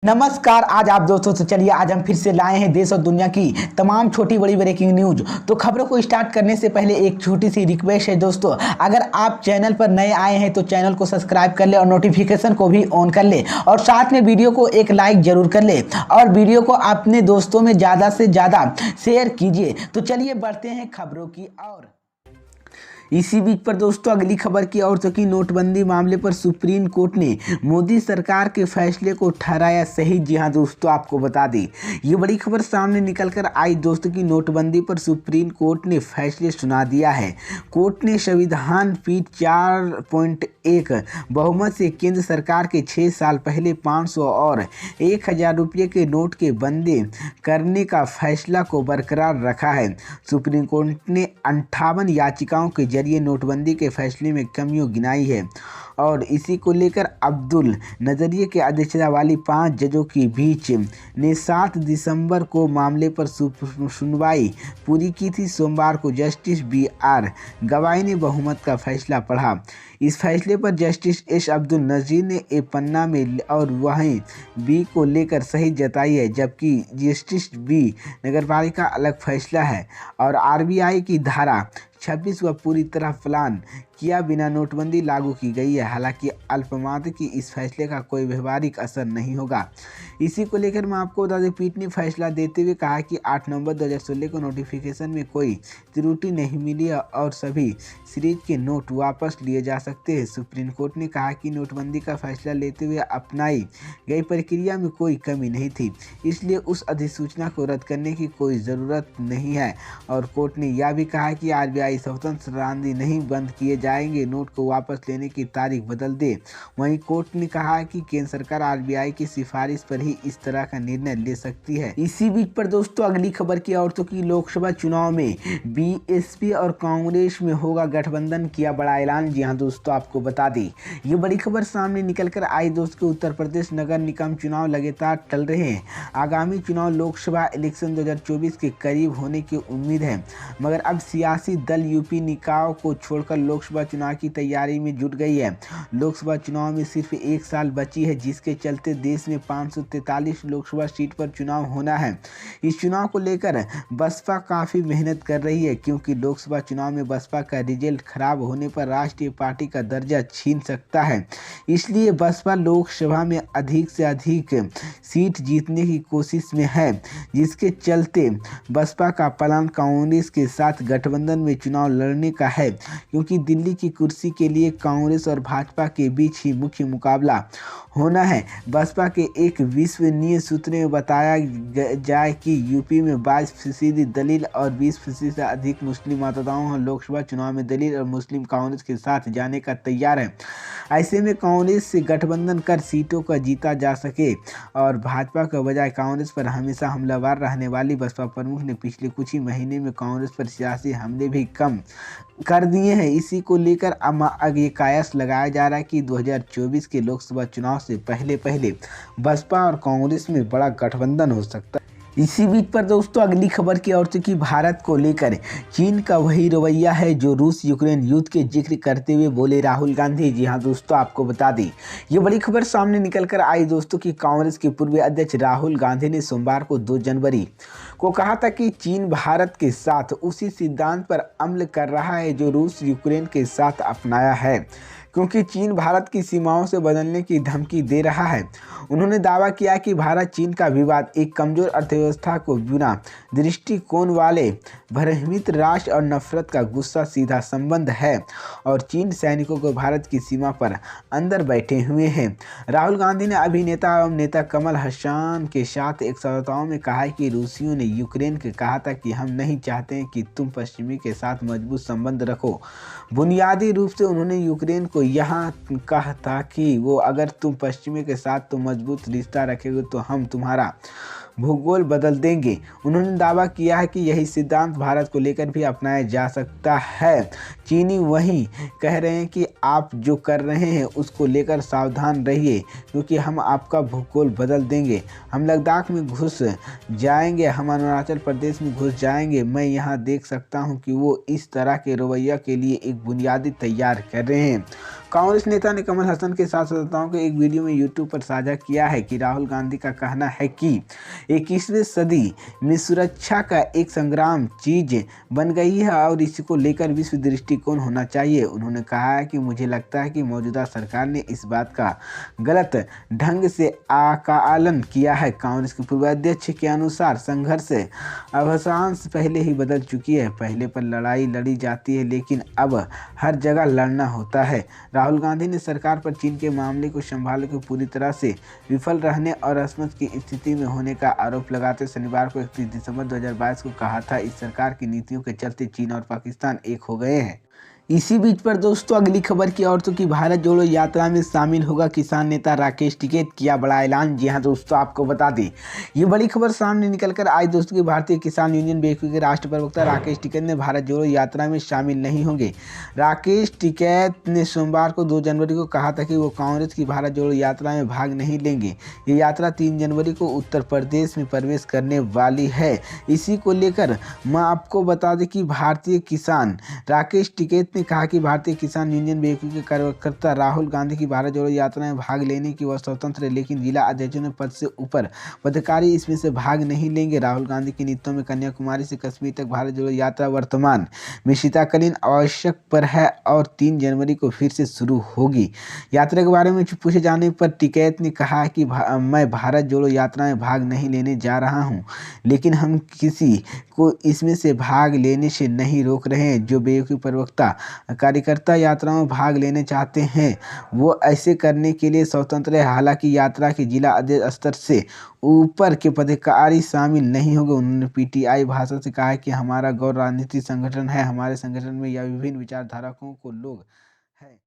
नमस्कार। आज आप दोस्तों से चलिए आज हम फिर से लाए हैं देश और दुनिया की तमाम छोटी बड़ी ब्रेकिंग न्यूज। तो खबरों को स्टार्ट करने से पहले एक छोटी सी रिक्वेस्ट है दोस्तों, अगर आप चैनल पर नए आए हैं तो चैनल को सब्सक्राइब कर ले और नोटिफिकेशन को भी ऑन कर ले और साथ में वीडियो को एक लाइक जरूर कर ले और वीडियो को अपने दोस्तों में ज़्यादा से ज़्यादा शेयर कीजिए। तो चलिए बढ़ते हैं खबरों की ओर। इसी बीच पर दोस्तों अगली खबर की ओर तो कि नोटबंदी मामले पर सुप्रीम कोर्ट ने मोदी सरकार के फैसले को ठहराया सही। जी हां दोस्तों, आपको बता दें ये बड़ी खबर सामने निकल कर आई दोस्तों की नोटबंदी पर सुप्रीम कोर्ट ने फैसले सुना दिया है। कोर्ट ने संविधान पीठ 4.1 बहुमत से केंद्र सरकार के 6 साल पहले 500 और 1000 रुपये के नोट के बंदे करने का फैसला को बरकरार रखा है। सुप्रीम कोर्ट ने 58 याचिकाओं के जरिए नोटबंदी के फैसले में कमियों गिनाई है और इसी को लेकर अब्दुल नजरिए के अध्यक्षता वाली 5 जजों के बीच ने 7 दिसंबर को मामले पर सुनवाई पूरी की थी। सोमवार को जस्टिस BR गवाई ने बहुमत का फैसला पढ़ा। इस फैसले पर जस्टिस S अब्दुल नजीर ने ए पन्ना में और वहीं B को लेकर सही जताई है, जबकि जस्टिस B नगरपालिका अलग फैसला है और RBI की धारा 26 व पूरी तरह प्लान किया बिना नोटबंदी लागू की गई है। हालांकि अल्पमत की इस फैसले का कोई व्यवहारिक असर नहीं होगा। इसी को लेकर मैं आपको बता दें, पीठ ने फैसला देते हुए कहा कि 8 नवंबर 2016 को नोटिफिकेशन में कोई त्रुटि नहीं मिली और सभी सीरीज के नोट वापस लिए जा सकते हैं। सुप्रीम कोर्ट ने कहा कि नोटबंदी का फैसला लेते हुए अपनाई गई प्रक्रिया में कोई कमी नहीं थी, इसलिए उस अधिसूचना को रद्द करने की कोई ज़रूरत नहीं है। और कोर्ट ने यह भी कहा कि RBI स्वतंत्र रांदी नहीं बंद किए जाएंगे, नोट को वापस लेने की तारीख बदल दे। वहीं कोर्ट ने कहा कि केंद्र सरकार RBI की सिफारिश पर ही इस तरह का निर्णय ले सकती है। इसी बीच पर दोस्तों अगली खबर की औरतों की लोकसभा चुनाव में BSP और कांग्रेस में होगा गठबंधन, किया बड़ा ऐलान। जी हां दोस्तों, आपको बता दें ये बड़ी खबर सामने निकल कर आई दोस्तों के उत्तर प्रदेश नगर निगम चुनाव लगातार टल रहे हैं। आगामी चुनाव लोकसभा इलेक्शन 2024 के करीब होने की उम्मीद है, मगर अब सियासी दल यूपी निकायों को छोड़कर लोकसभा चुनाव की तैयारी में जुट गई है। लोकसभा चुनाव में सिर्फ 1 साल बची है, जिसके चलते देश में 543 लोकसभा सीट पर चुनाव होना है। इस चुनाव को लेकर बसपा काफ़ी मेहनत कर रही है, क्योंकि लोकसभा चुनाव में बसपा का रिजल्ट खराब होने पर राष्ट्रीय पार्टी का दर्जा छीन सकता है। इसलिए बसपा लोकसभा में अधिक से अधिक सीट जीतने की कोशिश में है, जिसके चलते बसपा का प्लान कांग्रेस के साथ गठबंधन में चुनाव लड़ने का है, क्योंकि दिल्ली की कुर्सी के लिए कांग्रेस और भाजपा के बीच ही मुख्य मुकाबला होना है। बसपा के एक विश्वसनीय सूत्र में बताया जाए कि यूपी में 22% दलित और 20% से अधिक मुस्लिम मतदाताओं लोकसभा चुनाव में दलित और मुस्लिम कांग्रेस के साथ जाने का तैयार है। ऐसे में कांग्रेस से गठबंधन कर सीटों का जीता जा सके और भाजपा के बजाय कांग्रेस पर हमेशा हमलावर रहने वाली बसपा प्रमुख ने पिछले कुछ ही महीने में कांग्रेस पर सियासी हमले भी कम कर दिए हैं। इसी को लेकर अब ये कयास लगाया जा रहा है कि 2024 के लोकसभा चुनाव से पहले बसपा और कांग्रेस में बड़ा गठबंधन हो सकता है। इसी बीच पर दोस्तों अगली खबर की ओर से कि भारत को लेकर चीन का वही रवैया है जो रूस यूक्रेन युद्ध के जिक्र करते हुए बोले राहुल गांधी। जी हां दोस्तों, आपको बता दें ये बड़ी खबर सामने निकल कर आई दोस्तों कि कांग्रेस के पूर्व अध्यक्ष राहुल गांधी ने सोमवार को 2 जनवरी को कहा था कि चीन भारत के साथ उसी सिद्धांत पर अमल कर रहा है जो रूस यूक्रेन के साथ अपनाया है, क्योंकि चीन भारत की सीमाओं से बदलने की धमकी दे रहा है। उन्होंने दावा किया कि भारत चीन का विवाद एक कमजोर अर्थव्यवस्था को बिना दृष्टिकोण वाले भ्रमित राष्ट्र और नफरत का गुस्सा सीधा संबंध है और चीन सैनिकों को भारत की सीमा पर अंदर बैठे हुए हैं। राहुल गांधी ने अभिनेता एवं नेता कमल हसन के साथ एक समझौता में कहा है कि रूसियों ने यूक्रेन को कहा था कि हम नहीं चाहते कि तुम पश्चिमी के साथ मजबूत संबंध रखो। बुनियादी रूप से उन्होंने यूक्रेन को यहाँ कहा था कि वो अगर तुम पश्चिमी के साथ तो मजबूत रिश्ता रखेगे तो हम तुम्हारा भूगोल बदल देंगे। उन्होंने दावा किया है कि यही सिद्धांत भारत को लेकर भी अपनाया जा सकता है। चीनी वहीं कह रहे हैं कि आप जो कर रहे हैं उसको लेकर सावधान रहिए, क्योंकि हम आपका भूगोल बदल देंगे। हम लद्दाख में घुस जाएंगे, हम अरुणाचल प्रदेश में घुस जाएंगे। मैं यहाँ देख सकता हूँ कि वो इस तरह के रवैया के लिए एक बुनियादी तैयार कर रहे हैं। कांग्रेस नेता ने कमल हसन के साथ संवाददाताओं को एक वीडियो में यूट्यूब पर साझा किया है कि राहुल गांधी का कहना है कि 21वीं सदी में सुरक्षा का एक संग्राम चीज बन गई है और इसी को लेकर विश्व दृष्टिकोण होना चाहिए। उन्होंने कहा है कि मुझे लगता है कि मौजूदा सरकार ने इस बात का गलत ढंग से आकलन किया है। कांग्रेस के पूर्व अध्यक्ष के अनुसार संघर्ष अवसांश पहले ही बदल चुकी है। पहले पर लड़ाई लड़ी जाती है लेकिन अब हर जगह लड़ना होता है। राहुल गांधी ने सरकार पर चीन के मामले को संभालने को पूरी तरह से विफल रहने और असमंजस की स्थिति में होने का आरोप लगाते शनिवार को 31 दिसंबर 2022 को कहा था। इस सरकार की नीतियों के चलते चीन और पाकिस्तान एक हो गए हैं। इसी बीच पर दोस्तों अगली खबर की औरतों की भारत जोड़ो यात्रा में शामिल होगा किसान नेता राकेश टिकैत, किया बड़ा ऐलान। जी हां दोस्तों, आपको बता दें ये बड़ी खबर सामने निकलकर आई दोस्तों कि भारतीय किसान यूनियन बीएसपी के राष्ट्रीय प्रवक्ता राकेश टिकैत ने भारत जोड़ो यात्रा में शामिल नहीं होंगे। राकेश टिकैत ने सोमवार को 2 जनवरी को कहा था कि वो कांग्रेस की भारत जोड़ो यात्रा में भाग नहीं लेंगे। ये यात्रा 3 जनवरी को उत्तर प्रदेश में प्रवेश करने वाली है। इसी को लेकर मैं आपको बता दें कि भारतीय किसान राकेश टिकैत ने कहा कि भारतीय किसान यूनियन बीएसपी के कार्यकर्ता राहुल गांधी की भारत जोड़ो यात्रा में भाग लेने की वह स्वतंत्र है, लेकिन जिला अध्यक्षों ने पद से ऊपर पदाधिकारी इसमें से भाग नहीं लेंगे। राहुल गांधी की नीतियों में कन्याकुमारी से कश्मीर तक भारत जोड़ो यात्रा वर्तमान में शीतकालीन आवश्यक पर है और 3 जनवरी को फिर से शुरू होगी। यात्रा के बारे में पूछे जाने पर टिकैत ने कहा कि मैं भारत जोड़ो यात्रा में भाग नहीं लेने जा रहा हूं, लेकिन हम किसी को इसमें से भाग लेने से नहीं रोक रहे हैं। जो बीएसपी प्रवक्ता कार्यकर्ता यात्रा में भाग लेने चाहते हैं वो ऐसे करने के लिए स्वतंत्र है। हालांकि यात्रा के जिला अध्यक्ष स्तर से ऊपर के पदाधिकारी शामिल नहीं होंगे। उन्होंने पीटीआई भाषा से कहा कि हमारा गौर राजनीतिक संगठन है, हमारे संगठन में यह विभिन्न विचारधाराओं को लोग हैं।